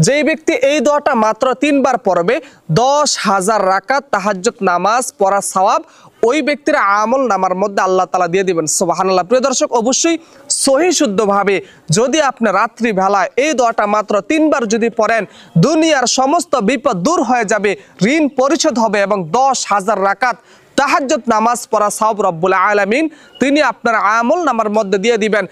যেই ব্যক্তি এই দোয়াটা মাত্র 3 বার পড়বে 10,000 রাকাত তাহাজ্জুদ নামাজ পড়া সওয়াব ওই ব্যক্তির আমল নামার মধ্যে আল্লাহ তাআলা দিয়ে দিবেন। সুবহানাল্লাহ। প্রিয় দর্শক, অবশ্যই সহি শুদ্ধভাবে যদি আপনি রাত্রি বেলায় এই দোয়াটা মাত্র 3 বার যদি পড়েন, দুনিয়ার সমস্ত বিপদ দূর হয়ে যাবে, ঋণ পরিশোধ হবে এবং 10,000 রাকাত তাহাজ্জুদ নামাজ পড়া সওয়াব রব্বুল আলামিন তিনি আপনার আমল নামার মধ্যে দিয়ে দিবেন।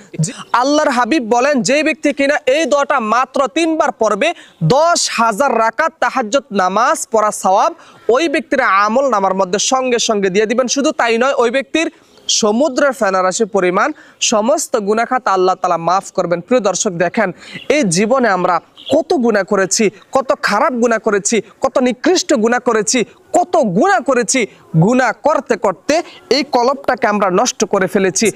আল্লাহর হাবিব বলেন, যে ব্যক্তি কিনা এই দোয়াটা মাত্র 3 বার পড়বে 10,000 রাকাত তাহাজ্জুদ নামাজ পড়া সওয়াব ওই ব্যক্তির আমল নামার মধ্যে সঙ্গে সঙ্গে দিয়ে দিবেন। শুধু তাই নয়, ওই ব্যক্তির সমুদ্রের ফেনারাশি পরিমাণ সমস্ত গুনাহ খাতা আল্লাহ তাআলা মাফ করবেন। প্রিয় দর্শক, দেখেন এই জীবনে আমরা কত গুনাহ করেছি, কত খারাপ গুনাহ করেছি, কত নিকৃষ্ট গুনাহ করেছি, কত গুনাহ করেছি। গুনাহ করতে করতে এই কলবটাকে আমরা নষ্ট করে ফেলেছি।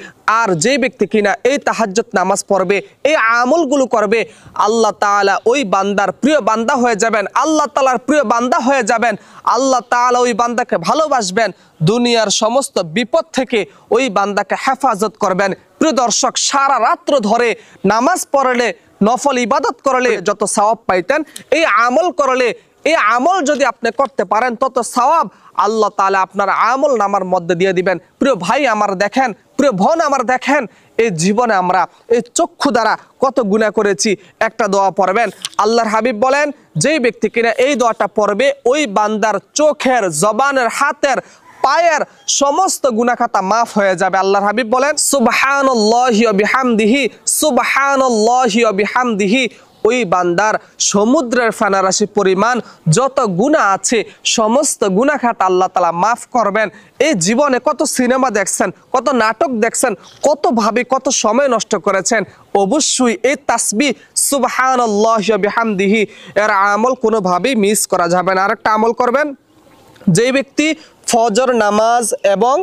আর যে ব্যক্তি কিনা এই তাহাজ্জুদ নামাজ পড়বে, এই আমলগুলো করবে, আল্লাহ তাআলা ওই বান্দার প্রিয় বান্দা হয়ে যাবেন, আল্লাহ তাআলার প্রিয় বান্দা হয়ে যাবেন। আল্লাহ তাআলা ওই বান্দাকে ভালোবাসবেন, দুনিয়ার সমস্ত বিপদ থেকে ওই বান্দাকে হেফাজত করবেন। প্রিয় দর্শক, সারা রাত্র ধরে নামাজ পড়লে, নফল ইবাদত করলে যত সওয়াব পাইতেন, এই আমল করলে, এই আমল যদি আপনি করতে পারেন তত সওয়াব আল্লাহ তাআলা আপনার আমল নামার মধ্যে দিয়ে দিবেন। প্রিয় ভাই আমার দেখেন, প্রিয় বোন আমার দেখেন, এই জীবনে আমরা এই চক্ষু দ্বারা কত গুনাহ করেছি। একটা দোয়া পড়বেন, আল্লাহর হাবিব বলেন, যেই ব্যক্তি কিনা এই দোয়াটা পড়বে ওই বান্দার চোখের, জবানের, হাতের, পায়ের সমস্ত গুনাহ খাতা মাফ হয়ে যাবে। আল্লাহর হাবিব বলেন, সুবহানাল্লাহি ওয়া বিহামদিহি, সুবহানাল্লাহি ওয়া বিহামদিহি। ওই বান্দার সমুদ্রের ফেনারাশি পরিমাণ যত গুনাহ আছে সমস্ত গুনাহ খাতা আল্লাহ তাআলা মাফ করবেন। এই জীবনে কত সিনেমা দেখছেন, কত নাটক দেখছেন, কত ভাবে কত সময় নষ্ট করেছেন। অবশ্যই এই তাসবিহ সুবহানাল্লাহি ওয়া বিহামদিহি এর আমল কোনোভাবেই মিস করা যাবে না। আরেকটা আমল করবেন, যেই ব্যক্তি ফজর নামাজ এবং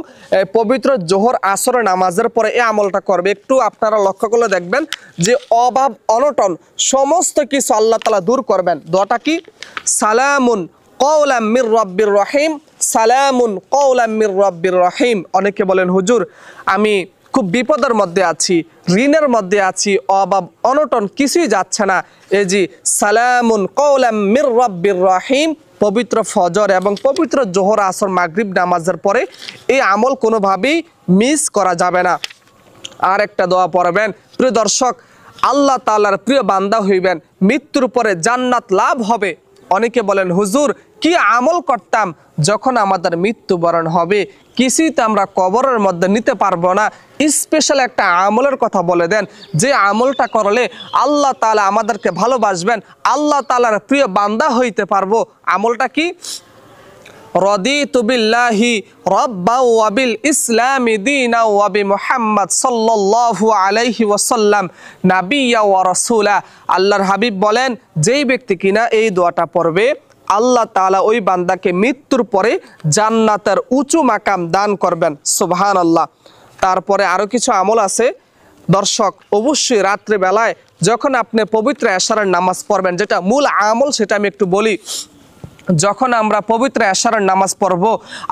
পবিত্র জোহর আসর নামাজের পরে এই আমলটা করবে, একটু আপনারা লক্ষ্য করে দেখবেন যে অভাব অনটন সমস্ত কিছু আল্লাহ তাআলা দূর করবেন। দোয়াটা কি? সালামুন কওলাম মির রাব্বির রহিম, সালামুন কওলাম মির রাব্বির রহিম। অনেকে বলেন, হুজুর আমি খুব বিপদের মধ্যে আছি, ঋণের মধ্যে আছি, অভাব অনটন কিছুই যাচ্ছে না। এই জি সালামুন কওলাম মির রাব্বির রহিম পবিত্র ফজর এবং পবিত্র জোহর আসর মাগরিব নামাজের পরে এই আমল কোনোভাবেই মিস করা যাবে না। আর একটা দোয়া পড়বেন। প্রিয় দর্শক, আল্লাহ তাআলার প্রিয় বান্দা হইবেন, মৃত্যুর পরে জান্নাত লাভ হবে। অনেকে বলেন, হুজুর কি আমল করতাম যখন আমাদের মৃত্যুবরণ হবে, কিছুই তো আমরা কবরের মধ্যে নিতে পারবো না। স্পেশাল একটা আমলের কথা বলে দেন, যে আমলটা করলে আল্লাহ তাআলা আমাদেরকে ভালোবাসবেন, আল্লাহ তাআলার প্রিয় বান্দা হইতে পারবো। আমলটা কি? রাদিতু বিল্লাহি রাব্বান ওয়া বিল ইসলামি দীনান ওয়া বিমুহাম্মদ সাল্লাল্লাহু আলাইহি ওয়াসাল্লাম নাবিয়্যা ওয়া রাসূলা। আল্লাহর হাবিব বলেন, যেই ব্যক্তি কিনা এই দোয়াটা পড়বে আল্লাহ তাআলা ওই বান্দাকে মৃত্যুর পরে জান্নাতের উঁচু মাকাম দান করবেন। সুবহানাল্লাহ। তারপরে আরো কিছু আমল আছে দর্শক। অবশ্যই রাত্রে বেলায় যখন আপনি পবিত্র এশারের নামাজ পড়বেন, যেটা মূল আমল সেটা আমি একটু বলি। যখন আমরা পবিত্র এশারের নামাজ পড়ব,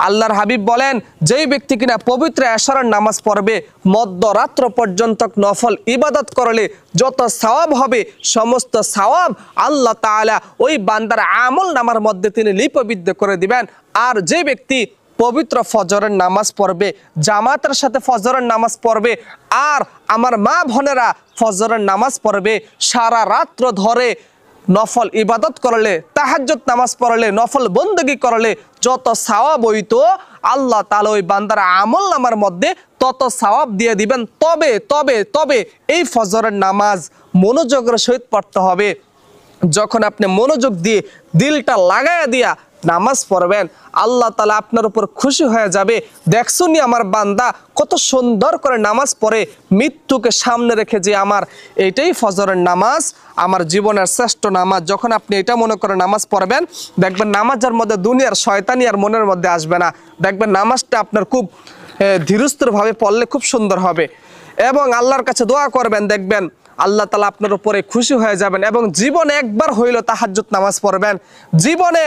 আল্লাহর হাবিব বলেন, যেই ব্যক্তি কিনা পবিত্র এশারের নামাজ পড়বে মধ্যরাত্র পর্যন্ত নফল ইবাদত করলে যত সওয়াব হবে সমস্ত সওয়াব আল্লাহ তাআলা ওই বান্দার আমল নামার মধ্যে তিনি লিপিবদ্ধ করে দিবেন। আর যে ব্যক্তি পবিত্র ফজরের নামাজ পড়বে, জামাতের সাথে ফজরের নামাজ পড়বে, আর আমার মা বোনেরা ফজরের নামাজ পড়বে, সারা রাত্র ধরে নফল ইবাদত করলে, তাহাজ্জুদ নামাজ পড়লে, নফল বন্দেগী করলে যত সওয়াব হইতো আল্লাহ তাআলা ওই বান্দার আমল নামার মধ্যে তত সওয়াব দিয়ে দিবেন। তবে তবে তবে এই ফজরের নামাজ মনোযোগের সহিত পড়তে হবে। যখন আপনি মনোযোগ দিয়ে দিলটা লাগায়া দিয়া নামাজ পড়বেন, আল্লাহ তাআলা আপনার উপর খুশি হয়ে যাবে। দেখছুনি আমার বান্দা কত সুন্দর করে নামাজ পড়ে, মৃত্যুকে সামনে রেখে যে আমার এইটাই ফজরের নামাজ, আমার জীবনের শ্রেষ্ঠ নামাজ। যখন আপনি এটা মনে করে নামাজ পড়বেন, দেখবেন নামাজের মধ্যে দুনিয়ার শয়তানি আর মনের মধ্যে আসবে না। দেখবেন নামাজটা আপনার খুব ধীরস্থিরভাবে পড়লে খুব সুন্দর হবে। এবং আল্লাহর কাছে দোয়া করবেন, দেখবেন আল্লাহ তাআলা আপনার উপরে খুশি হয়ে যাবেন। এবং জীবনে একবার হইল তাহাজ্জুদ নামাজ পড়বেন। জীবনে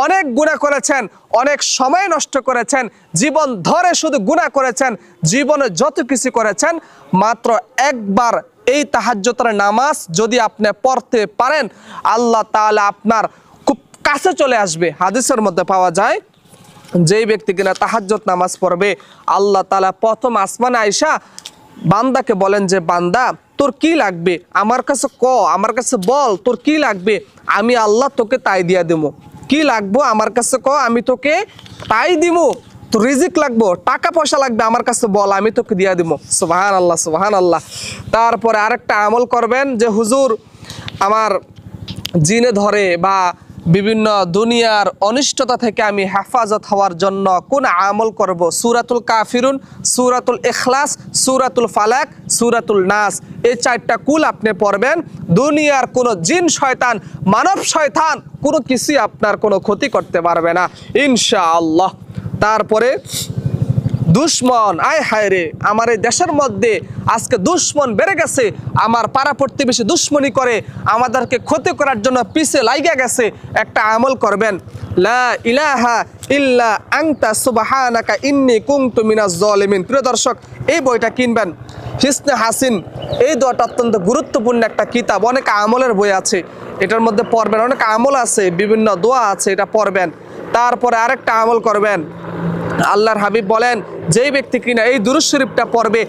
অনেক গুনাহ করেছেন, অনেক সময় নষ্ট করেছেন, জীবন ধরে শুধু গুনাহ করেছেন, জীবনে যত কিছু করেছেন, মাত্র একবার এই তাহাজ্জুদের নামাজ যদি আপনি পড়তে পারেন, আল্লাহ তাআলা আপনার খুব কাছে চলে আসবে। হাদিসের মধ্যে পাওয়া যায়, যেই ব্যক্তি কিনা তাহাজ্জুদ নামাজ পড়বে, আল্লাহ তাআলা প্রথম আসমানে আইসা বান্দাকে বলেন যে বান্দা তোর কি লাগবে, আমার কাছে আমার কাছে বল তোর কি লাগবে, আমি আল্লাহ তোকে তাই দিয়া দেবো। কি লাগবো আমার কাছে আমি তোকে তাই দিব। তোর রিজিক লাগবো, টাকা পয়সা লাগবে, আমার কাছে বল, আমি তোকে দিয়া দিব। সুবহানাল্লাহ, সুবহানাল্লাহ। তারপরে আরেকটা আমল করবেন যে হুজুর আমার জিনে ধরে বা বিভিন্ন দুনিয়ার অনিষ্টতা থেকে আমি হেফাজত হওয়ার জন্য কোন আমল করব? সূরাতুল কাফিরুন, সূরাতুল ইখলাস, সূরাতুল ফালাক, সূরাতুল নাস, এই 4টা কুল আপনি পড়বেন। দুনিয়ার কোনো জিন শয়তান, মানব শয়তান কোনো কিছুই আপনার কোনো ক্ষতি করতে পারবে না ইনশাআল্লাহ। তারপরে দুশ্মন, আয় হায় রে, আমার এই দেশের মধ্যে আজকে দুশ্মন বেড়ে গেছে। আমার পাড়া প্রতিবেশী দুশ্মনী করে আমাদেরকে ক্ষতি করার জন্য পিছে লাইগা গেছে। একটা আমল করবেন, লা ইলাহা ইল্লা আনতা সুবহানাকা ইন্নী কুনতু মিনাজ জালিমিন। প্রিয় দর্শক, এই বইটা কিনবেন, হিসনে হাসিন। এই দোয়াটা অত্যন্ত গুরুত্বপূর্ণ একটা কিতাব, অনেক আমলের বই আছে, এটার মধ্যে পড়বেন, অনেক আমল আছে, বিভিন্ন দোয়া আছে, এটা পড়বেন। তারপরে আরেকটা আমল করবেন, আল্লাহর হাবিব বলেন যেই ব্যক্তি কিনা এই দুরূদ শরীফটা পড়বে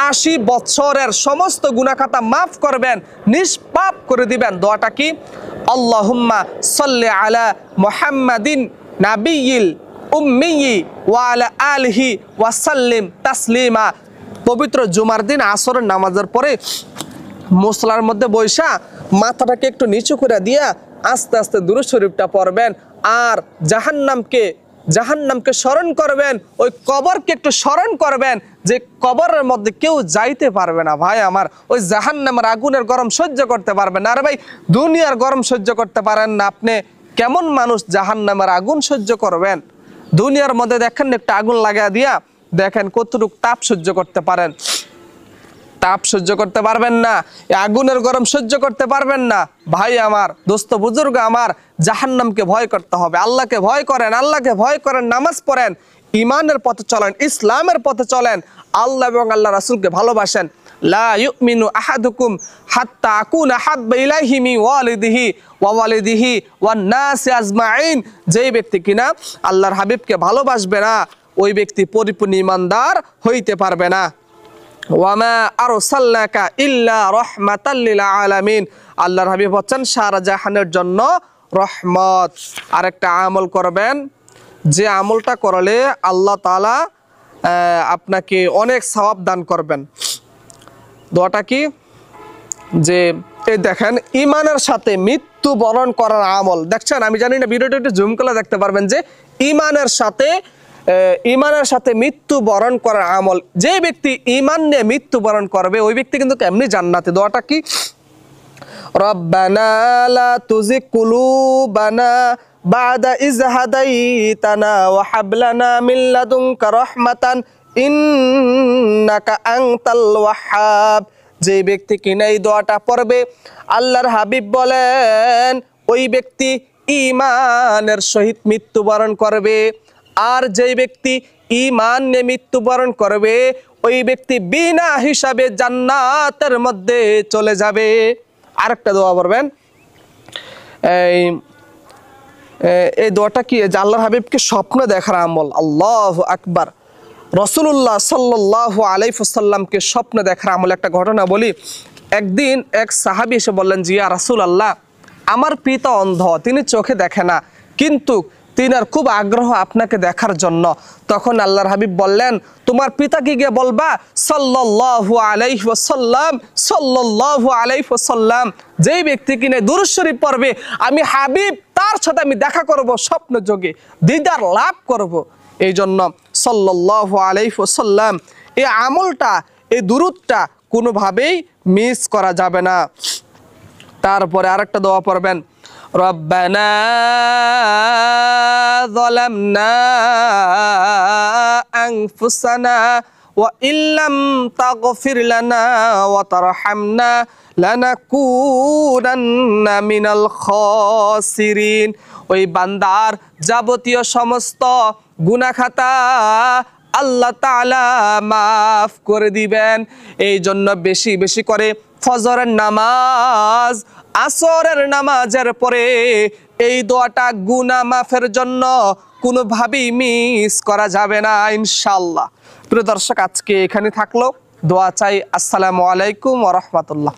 80 বছরের সমস্ত গুনাহ খাতা মাফ করবেন, নিষ্পাপ করে দিবেন। দোয়াটা কি? আল্লাহুম্মা সাল্লি আলা মুহাম্মাদিন নাবিয়্যিল উম্মিয়্যি ওয়া আলা আলিহি ওয়া সাল্লিম তাসলিমা। পবিত্র জুমার দিন আসরের নামাজের পরে মুসলার মধ্যে বৈশা মাথাটাকে একটু নিচু করে দিয়া আস্তে আস্তে দুরূদ শরীফটা পড়বেন। আর জাহান্নামকে স্মরণ করবেন, ওই কবরকে একটু স্মরণ করবেন যে কবরের মধ্যে কেউ যাইতে পারবে না। ভাই আমার, ওই জাহান্নামের আগুনের গরম সহ্য করতে পারবেন না। আরে ভাই, দুনিয়ার গরম সহ্য করতে পারেন না, আপনি কেমন মানুষ জাহান্নামের আগুন সহ্য করবেন? দুনিয়ার মধ্যে দেখেন একটা আগুন লাগা দিয়া দেখেন কতটুকু তাপ সহ্য করতে পারেন। তাপ সহ্য করতে পারবেন না, আগুনের গরম সহ্য করতে পারবেন না। ভাই আমার, দোস্ত বুজুর্গ আমার, জাহান্নামকে ভয় করতে হবে। আল্লাহকে ভয় করেন, আল্লাহকে ভয় করেন, নামাজ পড়েন, ইমানের পথে চলেন, ইসলামের পথে চলেন, আল্লাহ এবং আল্লাহ রাসূলকে ভালোবাসেন। লা ইউমিনু আহাদুকুম হাত্তা আকুনা হাব্বা ইলাইহি মিন ওয়ালিদিহি ওয়া ওয়ালিদিহি ওয়ান নাসি আজমাইন। যেই ব্যক্তি কিনা আল্লাহর হাবিবকে ভালোবাসবে না, ওই ব্যক্তি পরিপূর্ণ ঈমানদার হইতে পারবে না। ওয়ামা আরসালনাকা ইল্লা রাহমাতাল লিল আলামিন। আল্লাহর হাবিব হচ্ছেন সারা জাহানের জন্য রহমত। আরেকটা আমল করবেন, যে আমলটা করলে আল্লাহ তাআলা আপনাকে অনেক সওয়াব দান করবেন। দোয়াটা কি? যে এই দেখেন, ঈমানের সাথে মৃত্যু বরণ করার আমল। দেখছেন, আমি জানি না, ভিডিওটা একটু জুম করে দেখতে পারবেন যে ঈমানের সাথে মৃত্যু বরণ করার আমল। যে ব্যক্তি ঈমান নিয়ে মৃত্যু বরণ করবে, ওই ব্যক্তি কিন্তু এমনি জান্নাতে। দোয়াটা কি? রব্বানা লা তুজিগ কুলুবানা বাদা ইয হাদাইতানা ওয়া হাব লানা মিন লাদুনকা রাহমাতান ইন্নাকা আনতাল ওয়াহ্হাব। যে ব্যক্তি কিনা এই দোয়াটা পড়বে, আল্লাহর হাবিব বলেন ওই ব্যক্তি ঈমানের সহিত মৃত্যুবরণ করবে। আর যেই ব্যক্তি ঈমান নিয়ে মৃত্যুবরণ করবে, ওই ব্যক্তি বিনা হিসাবে জান্নাতের মধ্যে চলে যাবে। আরেকটা দোয়া পড়বেন, এই দোয়াটা কি? যে আল্লাহর হাবিবকে স্বপ্ন দেখার আমল। আল্লাহু আকবার। রাসূলুল্লাহ সাল্লাল্লাহু আলাইহি ওয়াসাল্লামকে স্বপ্ন দেখার আমল। একটা ঘটনা বলি। একদিন এক সাহাবী এসে বললেন, জি ইয়া রাসূলুল্লাহ, আমার পিতা অন্ধ, তিনি চোখে দেখে না, কিন্তু তিনার খুব আগ্রহ আপনাকে দেখার জন্য। তখন আল্লাহর হাবিব বললেন, তোমার পিতাকে গিয়ে বলবা সাল্লাল্লাহু আলাইহি ওয়াসাল্লাম, সাল্লাল্লাহু আলাইহি ওয়াসাল্লাম, যেই ব্যক্তি কিনে দুরূদ শরীফ পড়বে, আমি হাবিব তার সাথে আমি দেখা করব, স্বপ্ন যোগে দিদার লাভ করব। এই জন্য সাল্লাল্লাহু আলাইহি ওয়াসাল্লাম, এই আমলটা, এই দুরূদটা কোনোভাবেই মিস করা যাবে না। তারপরে আরেকটা দোয়া পড়বেন, রব্বানা যালামনা আনফুসানা ওয়া ইল্লাম তাগফির লানা ওয়া তারহামনা লানাকুনান্না মিনাল খাসিরিন। ওই বান্দার যাবতীয় সমস্ত গুনাহ খাতা আল্লাহ তাআলা মাফ করে দিবেন। এই জন্য বেশি বেশি করে ফজরের নামাজ, আসরের নামাজের পরে এই দোয়াটা গুনাহ মাফের জন্য কোনোভাবেই মিস করা যাবে না ইনশাআল্লাহ। প্রিয় দর্শক, আজকে এখানে থাকলো। দোয়া চাই। আসসালামু আলাইকুম ওয়া রাহমাতুল্লাহ।